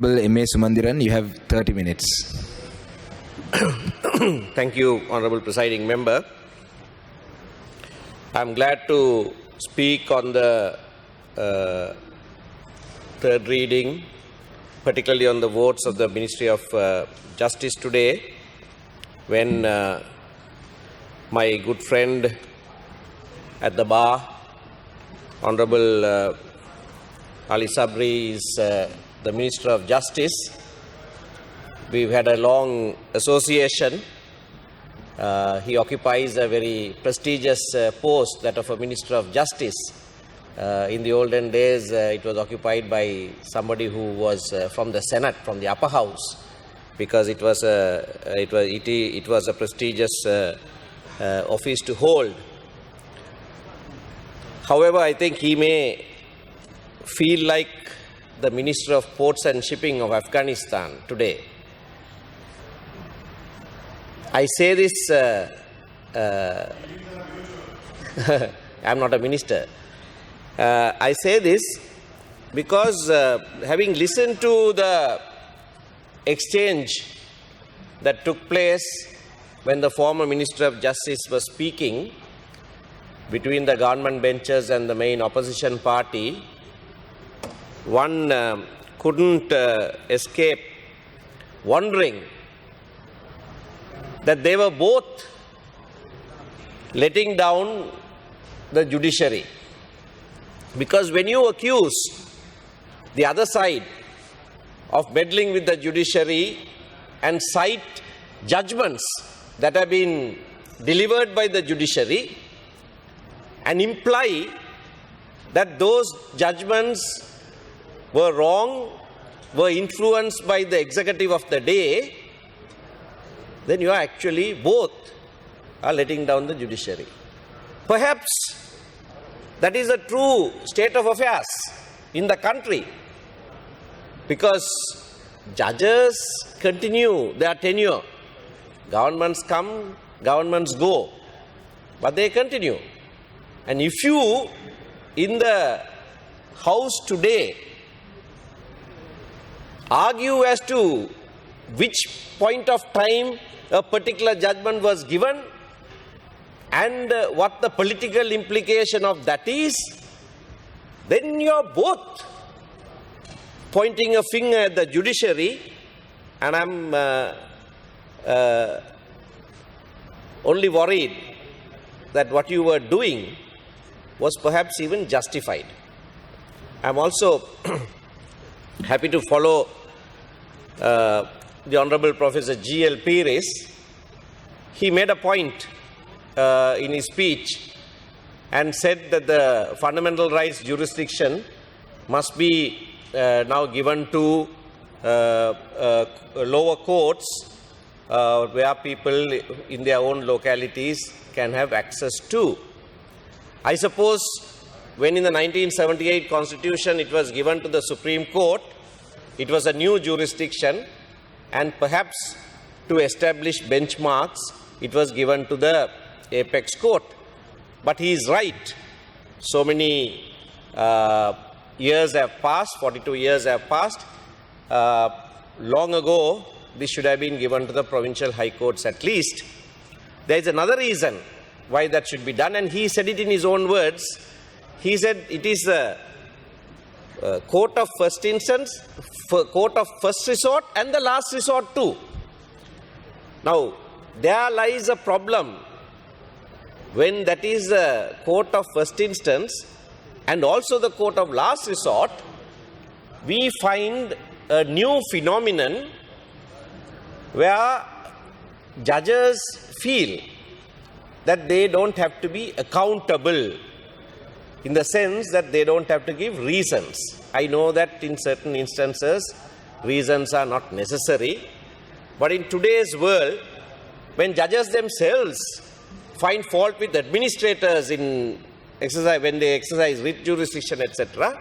M.A. Sumandiran, you have 30 minutes. Thank you, Honorable Presiding Member. I am glad to speak on the third reading, particularly on the votes of the Ministry of Justice today, when my good friend at the bar, Honorable Ali Sabri, is the Minister of Justice. We've had a long association. He occupies a very prestigious post, that of a Minister of Justice. In the olden days, it was occupied by somebody who was from the Senate, from the upper house, because it was a prestigious office to hold. However, I think he may feel like the Minister of Ports and Shipping of Afghanistan today. I say this, I'm not a minister. I say this because having listened to the exchange that took place when the former Minister of Justice was speaking between the government benches and the main opposition party, one couldn't escape wondering that they were both letting down the judiciary. Because when you accuse the other side of meddling with the judiciary and cite judgments that have been delivered by the judiciary and imply that those judgments were wrong, were influenced by the executive of the day, then you are actually both are letting down the judiciary. Perhaps that is a true state of affairs in the country, because judges continue their tenure. Governments come, governments go, but they continue. And if you, in the House today, argue as to which point of time a particular judgment was given and what the political implication of that is, then you are both pointing a finger at the judiciary, and I'm only worried that what you were doing was perhaps even justified. I'm also happy to follow the Honorable Professor G.L. Pires. He made a point in his speech and said that the fundamental rights jurisdiction must be now given to lower courts where people in their own localities can have access to. I suppose when in the 1978 Constitution it was given to the Supreme Court, it was a new jurisdiction, and perhaps to establish benchmarks, it was given to the apex court. But he is right. So many years have passed, 42 years have passed. Long ago, this should have been given to the provincial high courts at least. There is another reason why that should be done, and he said it in his own words. He said it is a court of first instance, court of first resort, and the last resort too. Now, there lies a problem when that is the court of first instance and also the court of last resort. We find a new phenomenon where judges feel that they don't have to be accountable, in the sense that they don't have to give reasons. I know that in certain instances, reasons are not necessary. But in today's world, when judges themselves find fault with administrators in exercise, when they exercise writ jurisdiction, etc.,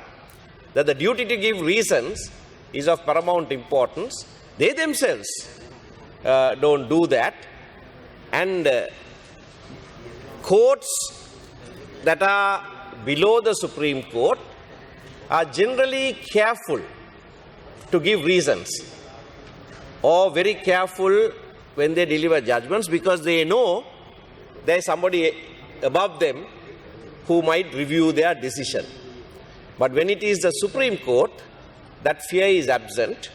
that the duty to give reasons is of paramount importance, they themselves don't do that. And courts that are below the Supreme Court are generally careful to give reasons, or very careful when they deliver judgments because they know there is somebody above them who might review their decision. But when it is the Supreme Court, that fear is absent.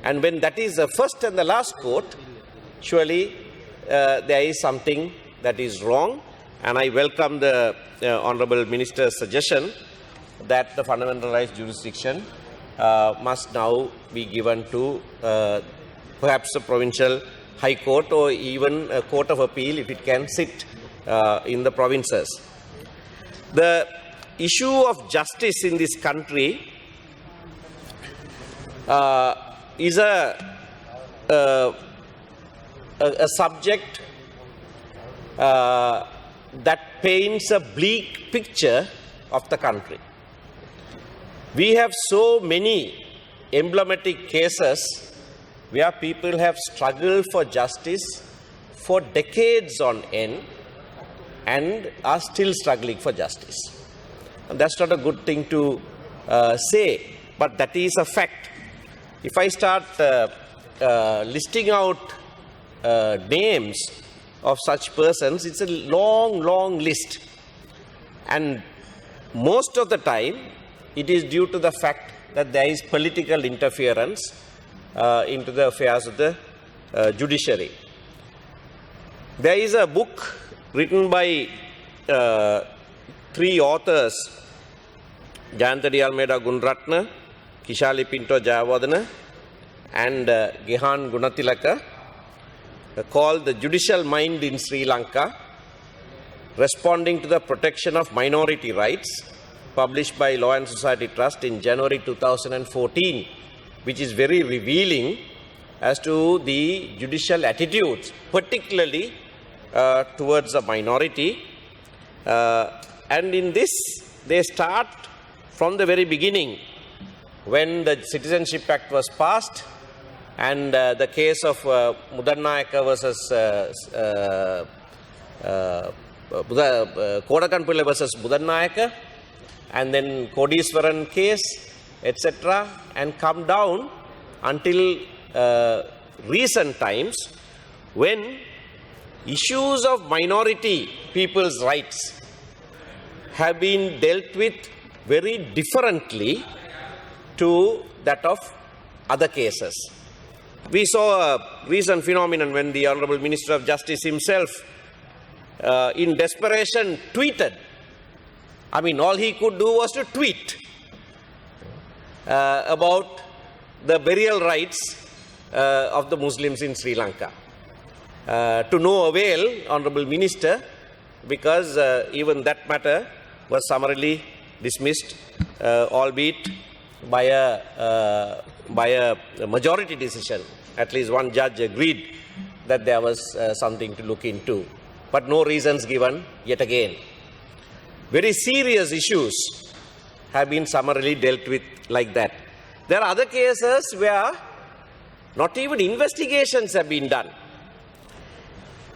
And when that is the first and the last court, surely there is something that is wrong. And I welcome the Honourable Minister's suggestion that the fundamental rights jurisdiction must now be given to perhaps a provincial high court or even a court of appeal if it can sit in the provinces. The issue of justice in this country is a subject that paints a bleak picture of the country. We have so many emblematic cases where people have struggled for justice for decades on end and are still struggling for justice. And that's not a good thing to say, but that is a fact. If I start listing out names of such persons, it's a long list. And most of the time, it is due to the fact that there is political interference into the affairs of the judiciary. There is a book written by three authors, Jayantha D. Almeida Gunratna, Kishali Pinto Jayawardena, and Gehan Gunatilaka, called The Judicial Mind in Sri Lanka, Responding to the Protection of Minority Rights, published by Law and Society Trust in January 2014, which is very revealing as to the judicial attitudes, particularly towards the minority. And in this, they start from the very beginning, when the Citizenship Act was passed, and the case of Mudannayaka versus Kodakanpilla versus Mudannayaka, and then Kodiswaran case, etc., and come down until recent times when issues of minority people's rights have been dealt with very differently to that of other cases. We saw a recent phenomenon when the Honourable Minister of Justice himself, in desperation, tweeted. I mean, all he could do was to tweet about the burial rights of the Muslims in Sri Lanka. To no avail, Honourable Minister, because even that matter was summarily dismissed, albeit by a majority decision. At least one judge agreed that there was something to look into, but no reasons given yet again. Very serious issues have been summarily dealt with like that. There are other cases where not even investigations have been done.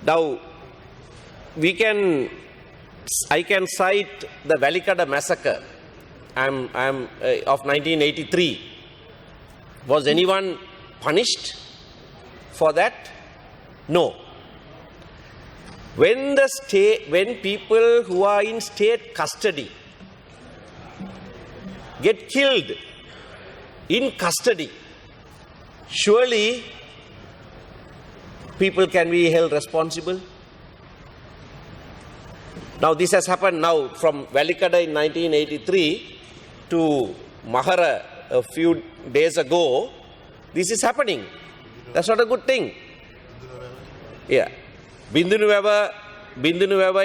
Now, I can cite the Velikada massacre of 1983. Was anyone punished for that? No. When people who are in state custody get killed in custody, surely people can be held responsible. Now this has happened now from Velikada in 1983 to Mahara a few days ago. This is happening. That's not a good thing. Yeah. Bindunuweva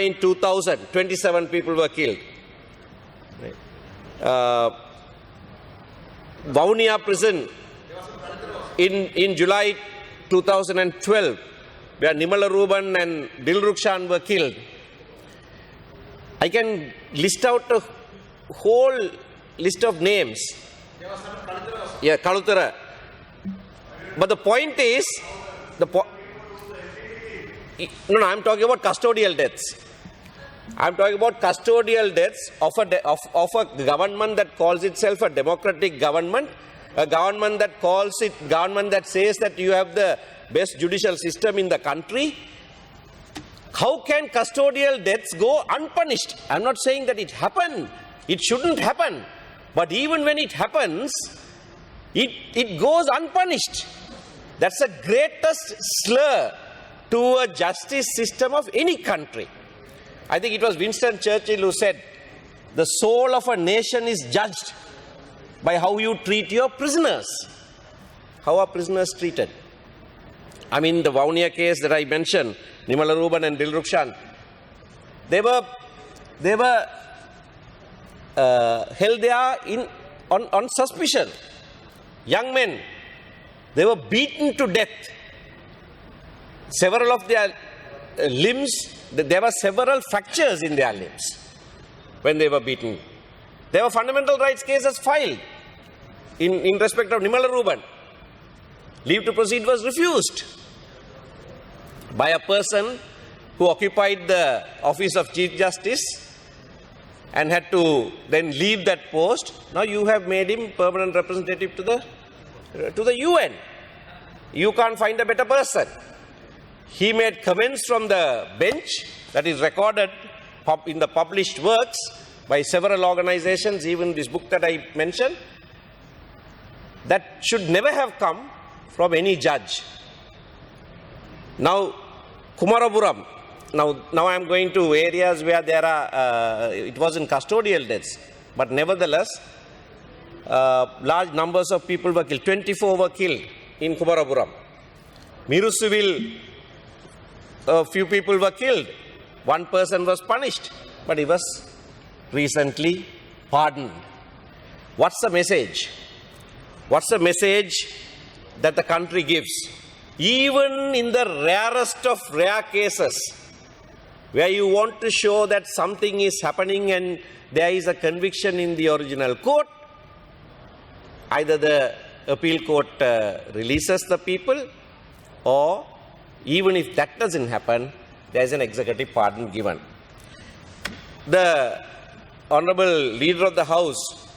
in 2000, 27 people were killed. Vaunia prison in July 2012, where Nimala Ruban and Dilrukshan were killed. I can list out a whole list of names. Yeah, Kalutara. But the point is, no, I'm talking about custodial deaths. I'm talking about custodial deaths of a government that calls itself a democratic government, a government that government that says that you have the best judicial system in the country. How can custodial deaths go unpunished? I'm not saying that it happened. It shouldn't happen. But even when it happens, it goes unpunished. That's the greatest slur to a justice system of any country. I think it was Winston Churchill who said, the soul of a nation is judged by how you treat your prisoners. How are prisoners treated? I mean, the Vaunia case that I mentioned, Nimalaruban and Dilrukshan, they were held there on suspicion. Young men, they were beaten to death. Several of their limbs, there were several fractures in their limbs when they were beaten. There were fundamental rights cases filed in respect of Nimalaruban. Leave to proceed was refused by a person who occupied the office of Chief Justice and had to then leave that post. Now you have made him permanent representative to the UN. You can't find a better person. He made comments from the bench that is recorded in the published works by several organizations, even this book that I mentioned, that should never have come from any judge. Now, Kumarapuram. Now I am going to areas where there are, it wasn't custodial deaths, but nevertheless, large numbers of people were killed. 24 were killed in Kumarapuram. Mirusuvil, a few people were killed. One person was punished, but he was recently pardoned. What's the message? What's the message that the country gives? Even in the rarest of rare cases, where you want to show that something is happening and there is a conviction in the original court, either the appeal court releases the people, or even if that doesn't happen, there is an executive pardon given. The Honorable Leader of the House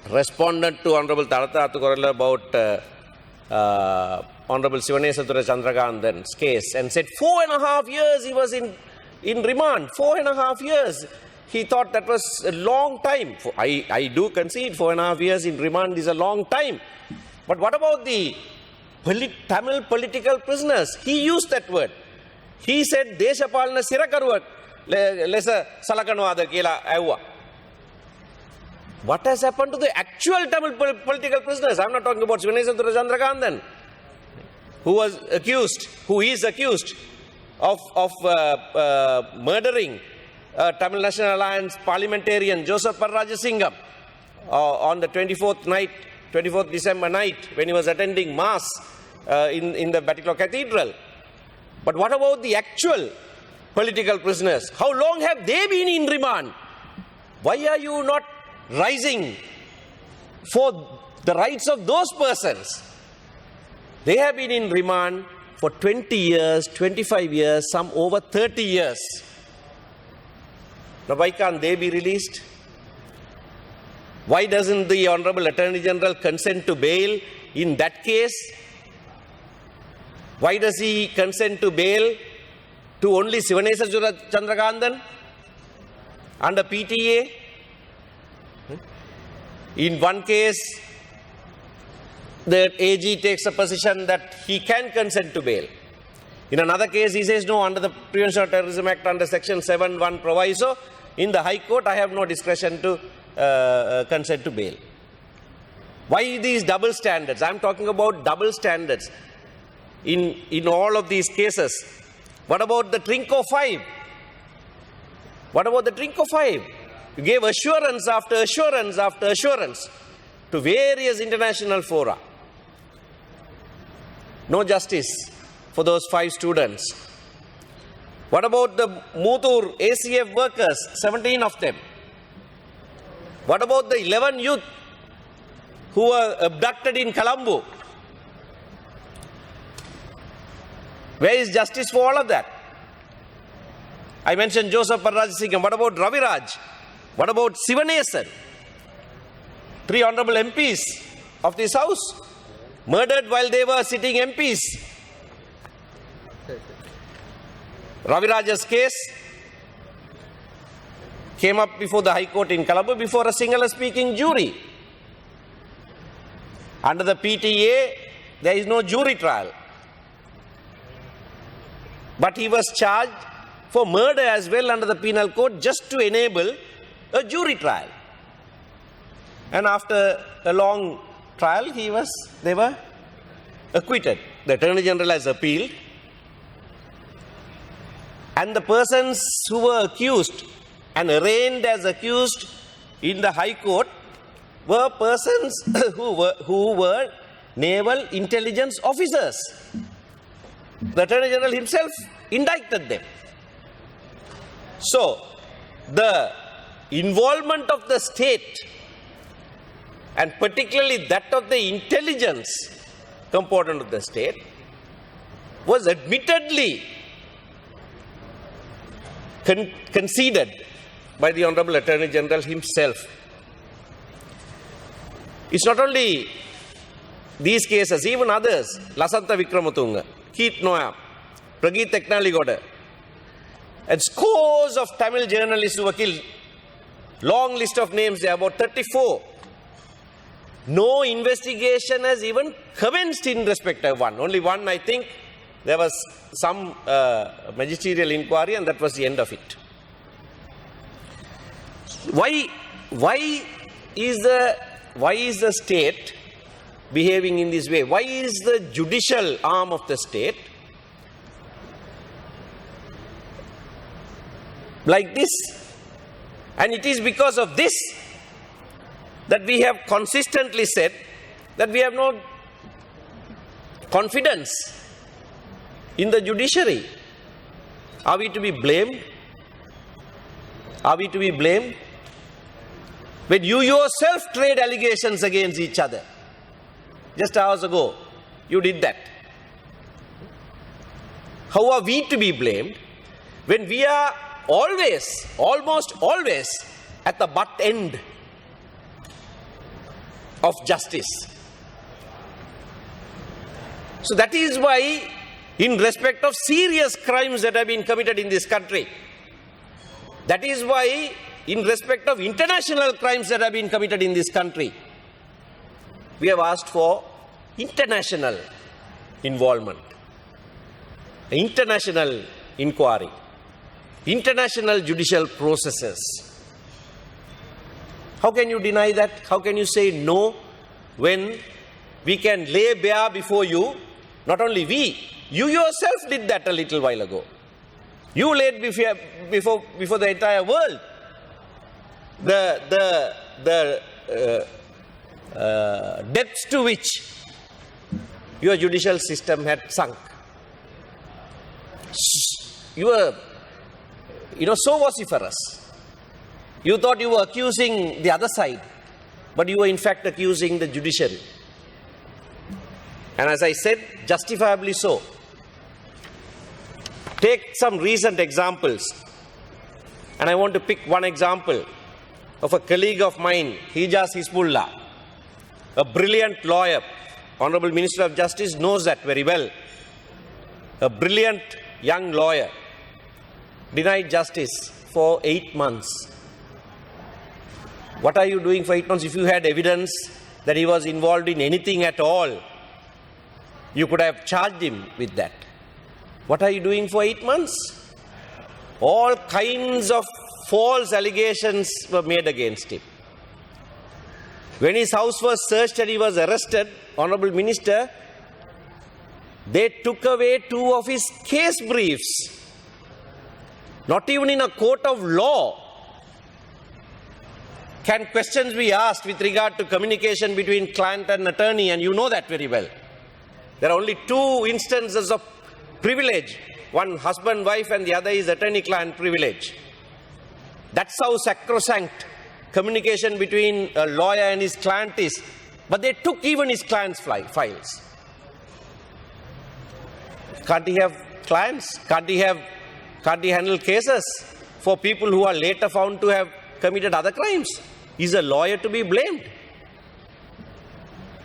responded to Honorable Taratha Athukorala about Honorable Sivanesathura Chandrakanthan's case and said 4.5 years he was in remand. 4.5 years. He thought that was a long time. I do concede 4.5 years in remand is a long time. But what about the Tamil political prisoners? He used that word. He said, Deshapalana Sirakaruvat lesa salakanwada kila aywa. What has happened to the actual Tamil political prisoners? I am not talking about Sivanesathura Chandrakanthan, who is accused of murdering Tamil National Alliance parliamentarian Joseph Parrajasingam on the 24th December night when he was attending Mass in the Batticaloa Cathedral. But what about the actual political prisoners? How long have they been in remand? Why are you not rising for the rights of those persons? They have been in remand for 20 years, 25 years, some over 30 years. Now why can't they be released? Why doesn't the Honorable Attorney General consent to bail in that case? Why does he consent to bail to only Sivanesathura Chandrakanthan under PTA? In one case, the AG takes a position that he can consent to bail. In another case, he says, no, under the Prevention of Terrorism Act, under Section 7(1) proviso, in the High Court, I have no discretion to consent to bail. Why these double standards? I am talking about double standards in all of these cases. What about the Trinco 5? What about the Trinco 5? You gave assurance after assurance after assurance to various international fora. No justice for those 5 students. What about the Muthoor ACF workers, 17 of them? What about the 11 youth who were abducted in Colombo? Where is justice for all of that? I mentioned Joseph Parrajasingam. What about Raviraj? What about Sivanesan? 3 honorable MPs of this house, murdered while they were sitting MPs. Ravi Raja's case came up before the High Court in Colombo before a Sinhala-speaking jury. Under the PTA, there is no jury trial. But he was charged for murder as well under the penal code just to enable a jury trial. And after a long trial, they were acquitted. The Attorney General has appealed. And the persons who were accused and arraigned as accused in the High Court were persons who were naval intelligence officers. The Attorney General himself indicted them. So, the involvement of the state, and particularly that of the intelligence component of the state, was admittedly conceded by the Honorable Attorney General himself. It's not only these cases, even others, Lasantha Wickramatunge, Keith Noah, Prageeth Eknaligoda, and scores of Tamil journalists who were killed. Long list of names there, about 34. No investigation has even commenced in respect of one. Only one, I think, there was some magisterial inquiry, and that was the end of it. Why is the state behaving in this way? Why is the judicial arm of the state like this? And it is because of this that we have consistently said that we have no confidence in the judiciary. Are we to be blamed? Are we to be blamed? When you yourself trade allegations against each other. Just hours ago, you did that. How are we to be blamed when we are almost always, at the butt end of justice? So that is why, in respect of serious crimes that have been committed in this country, that is why, in respect of international crimes that have been committed in this country, we have asked for international involvement, international inquiry, international judicial processes. How can you deny that? How can you say no when we can lay bare before you, not only we, you yourself did that a little while ago. You laid before the entire world the depths to which your judicial system had sunk. You were, so vociferous. You thought you were accusing the other side, but you were in fact accusing the judiciary. And as I said, justifiably so. Take some recent examples. And I want to pick one example of a colleague of mine, Hijaz Hizbullah, a brilliant lawyer. Honorable Minister of Justice knows that very well. A brilliant young lawyer, denied justice for 8 months. What are you doing for 8 months? If you had evidence that he was involved in anything at all, you could have charged him with that. What are you doing for 8 months? All kinds of false allegations were made against him. When his house was searched and he was arrested, Honorable Minister, they took away 2 of his case briefs. Not even in a court of law can questions be asked with regard to communication between client and attorney, and you know that very well. There are only 2 instances of privilege. One husband-wife and the other is attorney-client privilege. That's how sacrosanct communication between a lawyer and his client is. But they took even his client's files. Can't he have clients? Can't he handle cases for people who are later found to have committed other crimes? Is a lawyer to be blamed?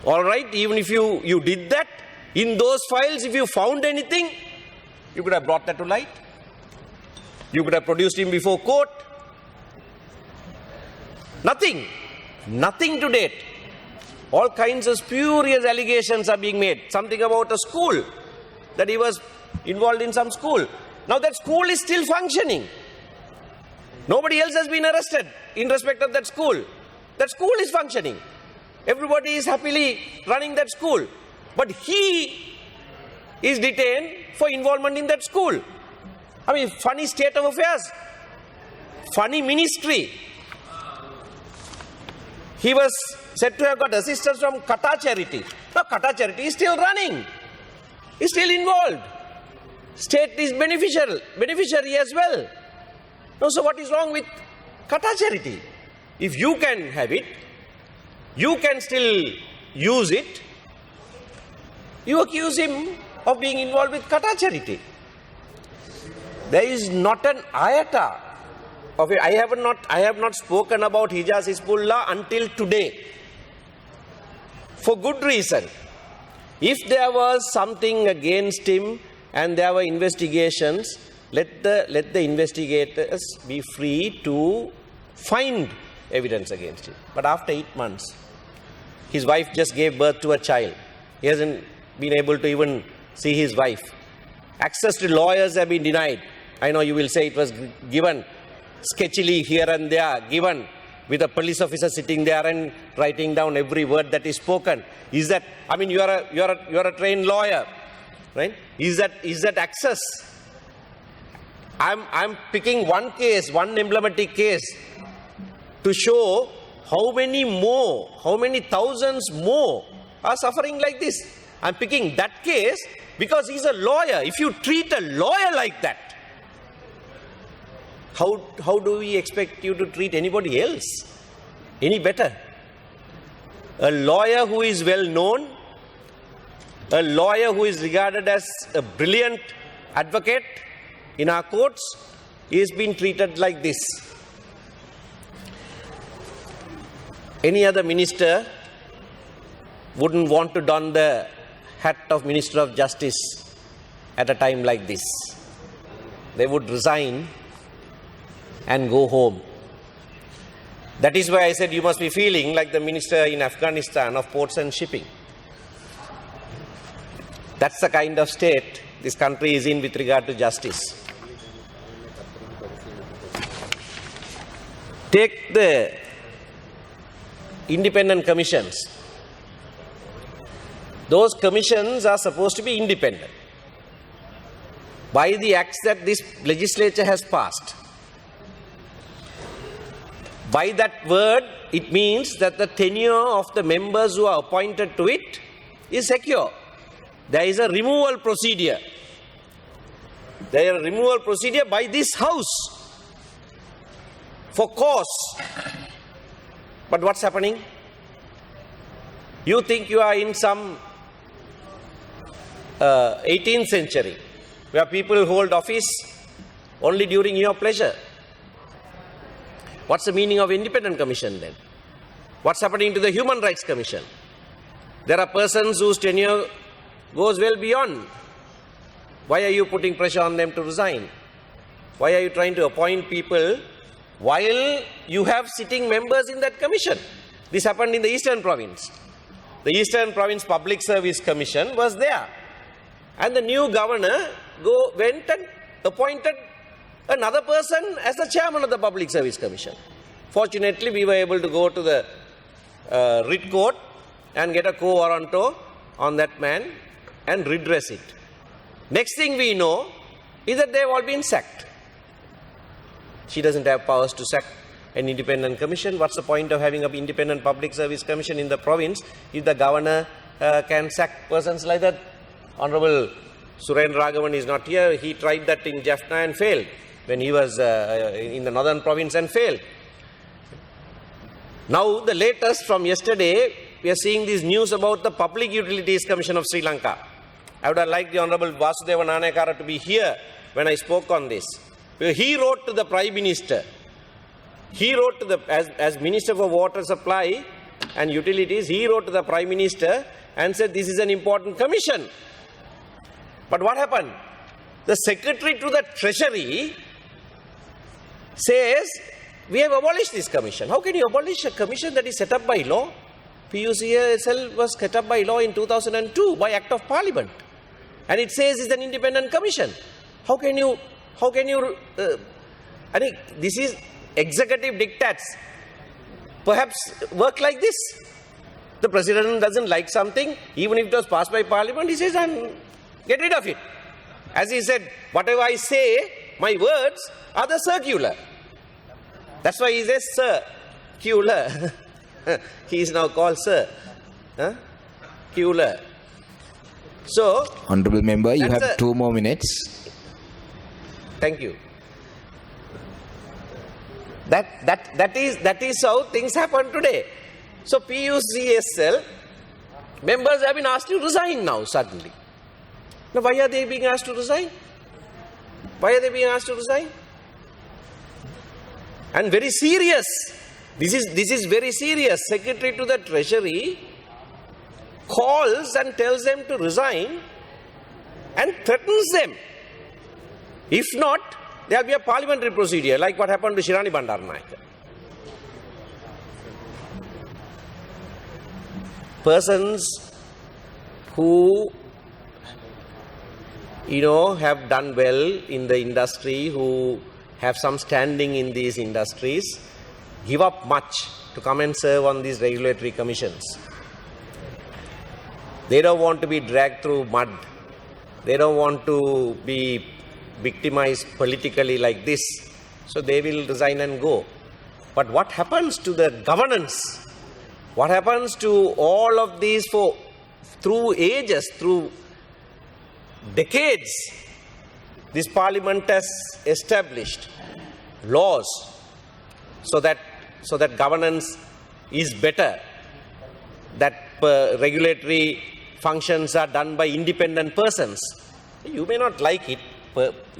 All right, even if you did that, in those files, if you found anything, you could have brought that to light. You could have produced him before court. Nothing. Nothing to date. All kinds of spurious allegations are being made. Something about a school, that he was involved in some school. Now that school is still functioning. Nobody else has been arrested in respect of that school. That school is functioning. Everybody is happily running that school. But he is detained for involvement in that school. I mean, funny state of affairs. Funny ministry. He was said to have got assistance from Kata Charity. Now Kata Charity is still running. Is still involved. State is beneficiary as well. Now, so what is wrong with Kata Charity? If you can have it, you can still use it. You accuse him of being involved with Kata Charity. There is not an iota of it. I have not spoken about Hijaz Hizbullah until today. For good reason. If there was something against him and there were investigations, let the investigators be free to find evidence against him. But after 8 months, his wife just gave birth to a child. He hasn't been able to even see his wife. Access to lawyers have been denied. I know you will say it was given sketchily here and there, given with a police officer sitting there and writing down every word that is spoken. Is that, I mean, you are a trained lawyer, right? Is that access? I'm picking one case, one emblematic case to show how many thousands more are suffering like this. I'm picking that case because he's a lawyer. If you treat a lawyer like that, how do we expect you to treat anybody else any better? A lawyer who is well known, a lawyer who is regarded as a brilliant advocate in our courts, is being treated like this. Any other minister wouldn't want to don the hat of Minister of Justice at a time like this. They would resign and go home. That is why I said you must be feeling like the minister in Afghanistan of ports and shipping. That's the kind of state this country is in with regard to justice. Take the independent commissions. Those commissions are supposed to be independent. By the acts that this legislature has passed, by that word, it means that the tenure of the members who are appointed to it is secure. There is a removal procedure. There is a removal procedure by this House for cause. But what's happening? You think you are in some 18th century where people hold office only during your pleasure. What's the meaning of independent commission then? What's happening to the Human Rights Commission? There are persons whose tenure goes well beyond. Why are you putting pressure on them to resign? Why are you trying to appoint people while you have sitting members in that commission? This happened in the Eastern Province. The Eastern Province Public Service Commission was there. And the new governor went and appointed another person as the chairman of the Public Service Commission. Fortunately, we were able to go to the writ court and get a quo warranto on that man and redress it. Next thing we know is that they've all been sacked. She doesn't have powers to sack an independent commission. What's the point of having an independent Public Service Commission in the province if the governor can sack persons like that? Honorable Surendra Raghavan is not here. He tried that in Jaffna and failed when he was in the northern province and failed. Now the latest from yesterday, we are seeing this news about the Public Utilities Commission of Sri Lanka. I would have liked the Honorable Vasudeva Nanayakara to be here when I spoke on this. He wrote to the Prime Minister. He wrote to the, as Minister for Water Supply, and Utilities, he wrote to the Prime Minister and said this is an important commission. But what happened? The Secretary to the Treasury says, we have abolished this commission. How can you abolish a commission that is set up by law? PUCSL was set up by law in 2002 by Act of Parliament. And it says it's an independent commission. How can you, I think this is executive diktats. Perhaps work like this. The president doesn't like something, even if it was passed by Parliament, he says, get rid of it. As he said, whatever I say, my words are the circular. That's why he says circular. He is now called Sir. Cular. So, Honorable Member, you that's have 2 more minutes. Thank you. That is how things happen today. So PUCSL members have been asked to resign now suddenly. Now why are they being asked to resign? Why are they being asked to resign? And very serious. This is very serious. Secretary to the Treasury calls and tells them to resign and threatens them. If not, there will be a parliamentary procedure like what happened to Shirani Bandaranaike. Persons who have done well in the industry, who have some standing in these industries, give up much to come and serve on these regulatory commissions. They don't want to be dragged through mud. They don't want to be victimized politically like this. So they will resign and go. But what happens to the governance? What happens to all of these through ages, through decades? This parliament has established laws so that governance is better, that regulatory functions are done by independent persons. You may not like it.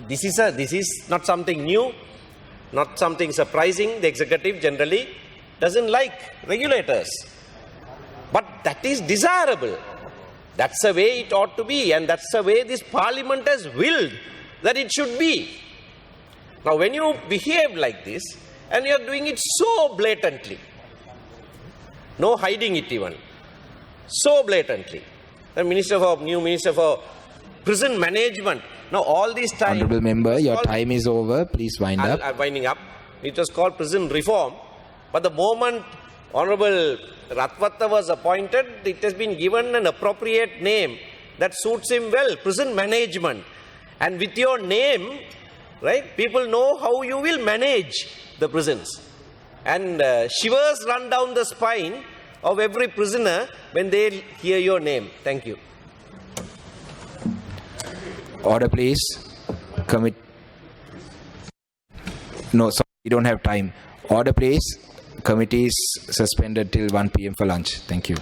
This is not something new, not something surprising. The executive generally doesn't like regulators. But that is desirable. That's the way it ought to be, and that's the way this parliament has willed that it should be. Now, when you behave like this, and you are doing it so blatantly, no hiding it even, so blatantly, the new Minister for Prison Management, now all these time... Honorable Member, your time is over. Please wind up. I'm winding up. It was called prison reform. But the moment Honorable Ratwatta was appointed, it has been given an appropriate name that suits him well, prison management. And with your name, right, people know how you will manage the prisons. And shivers run down the spine of every prisoner when they hear your name. Thank you. Order, please. No, sorry, we don't have time. Order, please. Committee is suspended till 1 p.m. for lunch. Thank you.